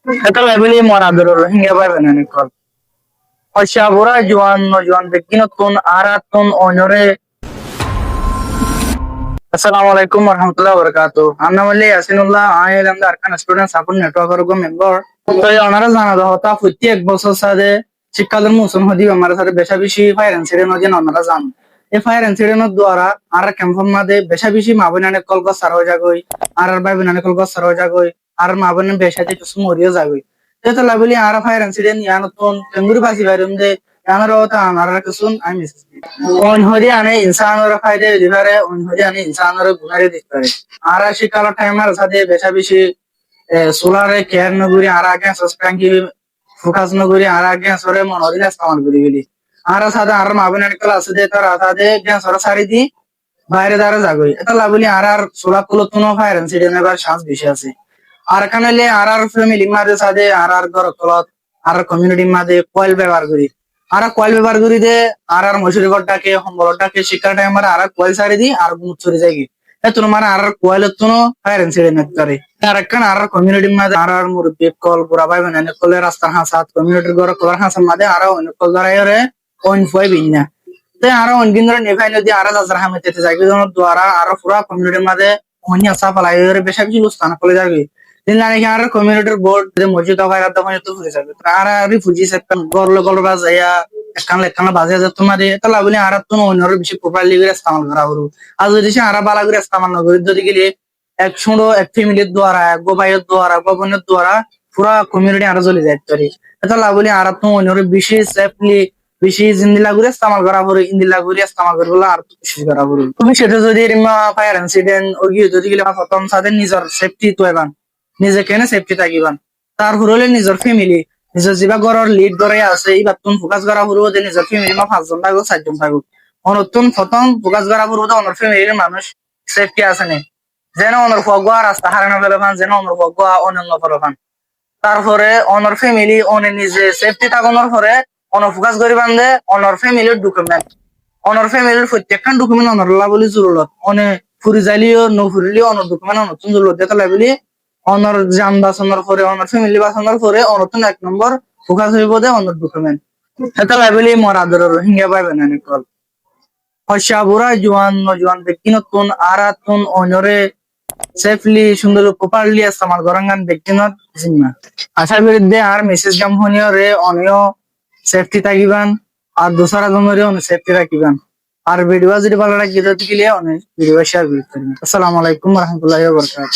এটা লাইবেলি মরাদর রোহিঙ্গা ভাই বানানি কল পয়সা বুড়া জোয়ান নজওয়ান ব্যক্তি নতুন আরাতুন অনরে আসসালামু আলাইকুম ওয়া রাহমাতুল্লাহি ওয়া বারাকাতুহু আমরা বলি ইয়াসিনুল্লাহ আইএলএম দা আরকান স্টুডেন্ট সাপোর্ট নেটওয়ার্কের গো মেম্বার তো ওনারা জানা দাও তা প্রতি এক বছর সাথে শিক্ষাদের মৌসুম হদি আমার সাথে বেশা বেশি ফায়ার ইনসিডেন্ট হয়ে ওনারা জান এই ফায়ার ইনসিডেন্টের দ্বারা আর ক্যাম্পের মাঝে বেশা বেশি মাবনানে কলগস সার হয়ে যাগই আর ভাই বোনানে কলগস সার হয়ে যাগই আর মাবনে বেশাতে কিছু মরিও যাগই তো লাভলি আর ফায়ার ইনসিডেন্ট ইয়ানতন কেঙ্গুরি বাসি বাইরম দে ইয়ানার ওটা আমার কিছুন আমি on hodi ane insanor faide dibare on hodi ane insanor gunare dibare ara shikala timer sade besha bishi solare care naguri ara age suspenki focus naguri ara age sore monodin istemal guri gili ara sade ar mabane class de tar sade gen sora sari di বাইরে দ্বারা যাগই এটা lovely আর সোলা কুলতুনো fire incident এবার chance বেশি আছে আর কানেলে আর family মাঝে সাথে আর ঘর কলত আর কমিউনিটি মাঝে কয়েল ব্যবহার করি আর কয়েল ব্যবহার করি দে আর মশুরি ঘরটাকে সম্বলটাকে শিক্ষা টাইম আর কয়েল সারি দি আর মুখ চলে যাই এত মানে আর কয়েল তুনো ফায়ার ইনসিডেন্ট করে তার একখান আর কমিউনিটি মাঝে আর মুরব্বী কল পুরা ভাই মানে কলের রাস্তার হাসাত কমিউনিটির ঘর কলার হাসার মাঝে আর অন্য কল ধরাই অন ফয় বিন্না তাই আরো অনগিন ধরে নেভাই নদী আরো যাত্রা হামিতে যাইবে দ্বারা আরো পুরা কমিউনিটির মাঝে অন্য আসা পালাই বেশা কিছু স্থান করে যাবে দিন নাকি আর কমিউনিটির বোর্ড মসজিদ ভাইরা তখন তো ফুরে যাবে আর রিফিউজিস একটা গরলে গলবা যাইয়া একখান লেখানা বাজে যা তোমার এটা লাভলি আর তো অন্যর বেশি প্রপারলি করে ইস্তেমাল করা হলো আর যদি সে আর বালা করে ইস্তেমাল না করে যদি গেলে এক সুন্দর এক ফ্যামিলির দ্বারা এক ভাইয়ের দ্বারা বোনের দ্বারা পুরা কমিউনিটি আরো চলে যায় পারে এটা লাভলি আর তো অন্যর বেশি সেফলি বেশি জিন্দিলা করে ইস্তেমাল করা হলো ইন্দিলা করে ইস্তেমাল করে বলে আর বেশি করা হলো তুমি সেটা যদি ফায়ার ইনসিডেন্ট ওগি যদি গেলে প্রথম সাথে নিজের সেফটি তো এবার নিজে কেনে সেফটি থাকিবান তারপর হলে নিজের ফ্যামিলি নিজের যিবা ঘরের লিড করে আছে এইবার তুমি ফোকাস করা হবো যে নিজের ফ্যামিলি মা 5 জন থাকুক 4 জন থাকুক অনতুন প্রথম ফোকাস করা হবো যে অনর ফ্যামিলির মানুষ সেফটি আছে নে যেন অনর ফগোয়া রাস্তা হারানো ফেলে পান যেন অনর ফগোয়া অনন্য ফেলে পান তারপরে অনর ফ্যামিলি অনে নিজে সেফটি থাকানোর পরে অনর ফোকাস করি বান্ধে অনর ফ্যামিলির ডকুমেন্ট অনর ফ্যামিলির প্রত্যেকটা ডকুমেন্ট অনর বলি জরুরত অনে ফুরি যাইলিও নফুরিলিও অনর ডকুমেন্ট অনতুন জরুরত দেখা লাগলি অনর যান বাঁচানোর পরে অনর ফ্যামিলি বাঁচানোর পরে অনতুন 1 নম্বর ফোকাস হইব দে অনর ডকুমেন্ট এটা লাইবেলি মরাদর রোহিঙ্গা ভাই বানানি কল পয়সা বুড়া জোয়ান নজওয়ান ব্যক্তি নতুন আরাতুন অনরে সেফলি সুন্দর প্রপারলি ইস্তেমাল করাঙ্গান ব্যক্তি নত জিম্মা আশার বিরুদ্ধে আর মেসেজ কাম হনিও রে অনিও সেফটি থাকিবান আর দোসরা জনরে অনেক সেফটি রাখিবান আর ভিডিও যদি ভালো লাগে গেলে অনেক ভিডিও শেয়ার করবেন আসসালামু আলাইকুম ওয়া রাহমাতুল্লাহি ওয়া বারাকাতুহু